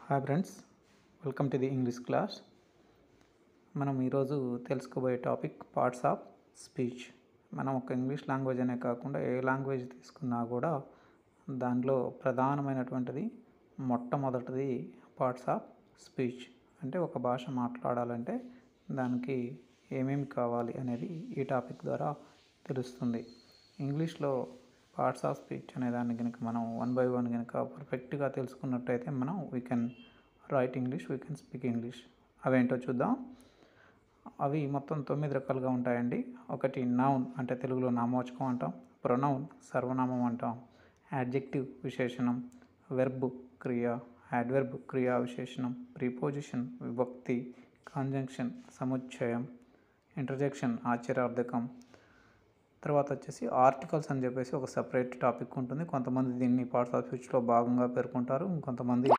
Hi friends, welcome to the English class. మనం ఈరోజు తెలుసుకోబోయే టాపిక్ పార్ట్స్ ఆఫ్ స్పీచ్. మనం ఒక ఇంగ్లీష్ లాంగ్వేజ్ అనే కాకుండా ఏ లాంగ్వేజ్ తీసుకున్నా కూడా దానిలో ప్రధానమైనటువంటిది మొట్టమొదటిది పార్ట్స్ ఆఫ్ స్పీచ్. అంటే ఒక భాష మాట్లాడాలంటే దానికి ఏమేమి కావాలి అనేది ఈ టాపిక్ ద్వారా తెలుస్తుంది. ఇంగ్లీష్లో పార్ట్స్ ఆఫ్ స్పీచ్ అనే దాన్ని కనుక మనం వన్ బై వన్ కనుక పర్ఫెక్ట్గా తెలుసుకున్నట్టయితే మనం we can write English, we can speak English. అవేంటో చూద్దాం. అవి మొత్తం 9 రకాలుగా ఉంటాయండి. ఒకటి నౌన్ అంటే తెలుగులో నామవాచకం అంటాం, ప్రొనౌన్ సర్వనామం అంటాం, యాడ్జెక్టివ్ విశేషణం, వెర్బ్ క్రియ, యాడ్వర్బ్ క్రియా విశేషణం, ప్రిపోజిషన్ విభక్తి, కాంజంక్షన్ సముచ్చయం, ఇంటర్జెక్షన్ ఆశ్చర్యార్థకం. తర్వాత వచ్చేసి ఆర్టికల్స్ అని చెప్పేసి ఒక సపరేట్ టాపిక్ ఉంటుంది. కొంతమంది దీన్ని పార్ట్స్ ఆఫ్ స్పీచ్లో భాగంగా పేర్కొంటారు, ఇంకొంతమంది